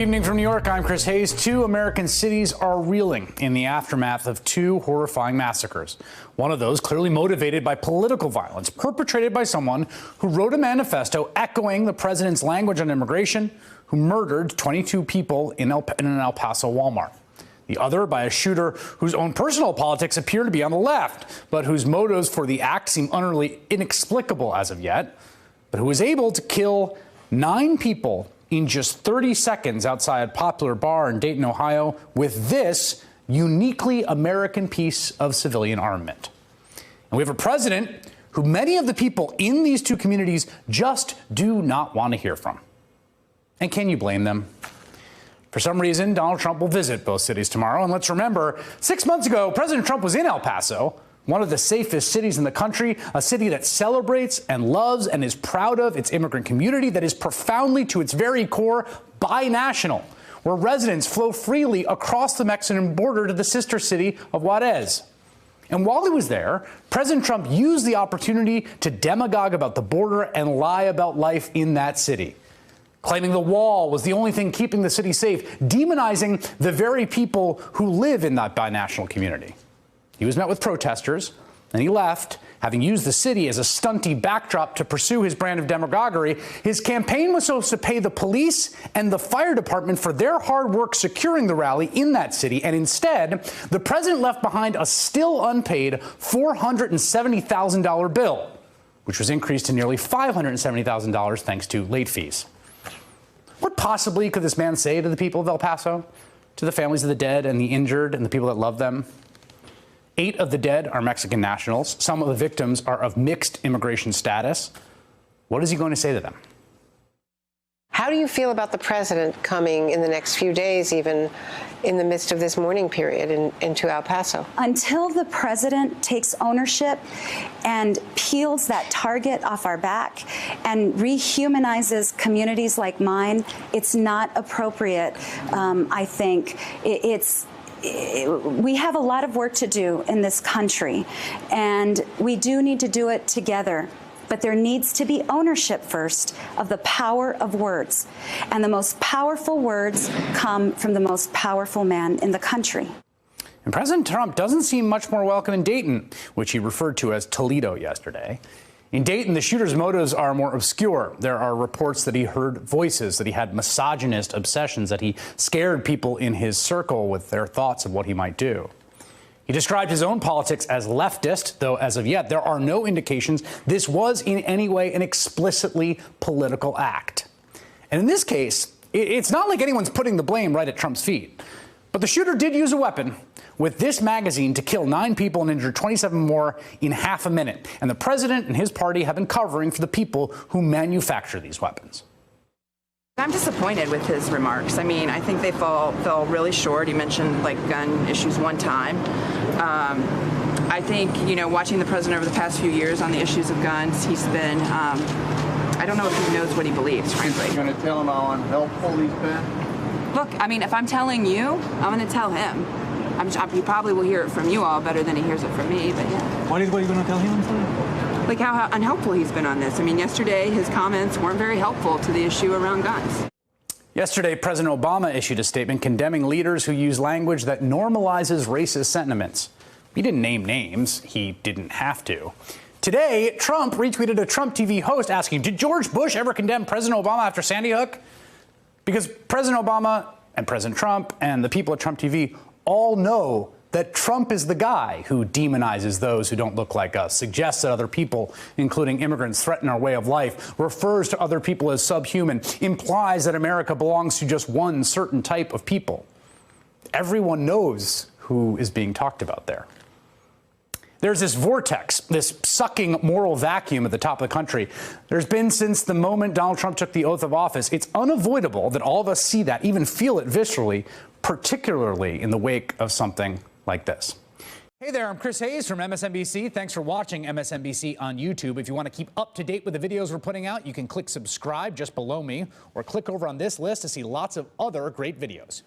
Evening from New York, I'm Chris Hayes. Two American cities are reeling in the aftermath of two horrifying massacres. One of those clearly motivated by political violence, perpetrated by someone who wrote a manifesto echoing the president's language on immigration, who murdered 22 people in an El Paso Walmart. The other by a shooter whose own personal politics appear to be on the left, but whose motives for the act seem utterly inexplicable as of yet, but who was able to kill 9 people in just 30 seconds outside a popular bar in Dayton, Ohio, with this uniquely American piece of civilian armament. And we have a president who many of the people in these two communities just do not want to hear from. And can you blame them? For some reason, Donald Trump will visit both cities tomorrow. And let's remember, 6 months ago, President Trump was in El Paso, one of the safest cities in the country, a city that celebrates and loves and is proud of its immigrant community, that is profoundly, to its very core, binational, where residents flow freely across the Mexican border to the sister city of Juarez. And while he was there, President Trump used the opportunity to demagogue about the border and lie about life in that city, claiming the wall was the only thing keeping the city safe, demonizing the very people who live in that binational community. He was met with protesters, and he left, having used the city as a stunty backdrop to pursue his brand of demagoguery. His campaign was supposed to pay the police and the fire department for their hard work securing the rally in that city, and instead, the president left behind a still unpaid $470,000 bill, which was increased to nearly $570,000 thanks to late fees. What possibly could this man say to the people of El Paso, to the families of the dead and the injured and the people that love them? 8 of the dead are Mexican nationals. Some of the victims are of mixed immigration status. What is he going to say to them? How do you feel about the president coming in the next few days, even in the midst of this mourning period into El Paso? Until the president takes ownership and peels that target off our back and rehumanizes communities like mine, it's not appropriate. I think we have a lot of work to do in this country, and we do need to do it together. But there needs to be ownership first of the power of words. And the most powerful words come from the most powerful man in the country. And President Trump doesn't seem much more welcome in Dayton, which he referred to as Toledo yesterday. In Dayton, the shooter's motives are more obscure. There are reports that he heard voices, that he had misogynist obsessions, that he scared people in his circle with their thoughts of what he might do. He described his own politics as leftist, though as of yet there are no indications this was in any way an explicitly political act. And in this case, it's not like anyone's putting the blame right at Trump's feet. But the shooter did use a weapon with this magazine to kill 9 people and injure 27 more in half a minute. And the president and his party have been covering for the people who manufacture these weapons. I'm disappointed with his remarks. I mean, I think they fell really short. He mentioned gun issues one time. I think, watching the president over the past few years on the issues of guns, he's been, I don't know if he knows what he believes, frankly. You're going to tell him how unhelpful he's been? Look, I mean, if I'm telling you, I'm going to tell him. He probably will hear it from you all better than he hears it from me, but yeah. What are you going to tell him? Like how unhelpful he's been on this. I mean, yesterday his comments weren't very helpful to the issue around guns. Yesterday, President Obama issued a statement condemning leaders who use language that normalizes racist sentiments. He didn't name names. He didn't have to. Today, Trump retweeted a Trump TV host asking, did George Bush ever condemn President Obama after Sandy Hook? Because President Obama and President Trump and the people at Trump TV all know that Trump is the guy who demonizes those who don't look like us, suggests that other people, including immigrants, threaten our way of life, refers to other people as subhuman, implies that America belongs to just one certain type of people. Everyone knows who is being talked about there. There's this vortex, this sucking moral vacuum at the top of the country. There's been since the moment Donald Trump took the oath of office. It's unavoidable that all of us see that, even feel it viscerally, particularly in the wake of something like this. Hey there, I'm Chris Hayes from MSNBC. Thanks for watching MSNBC on YouTube. If you want to keep up to date with the videos we're putting out, you can click subscribe just below me or click over on this list to see lots of other great videos.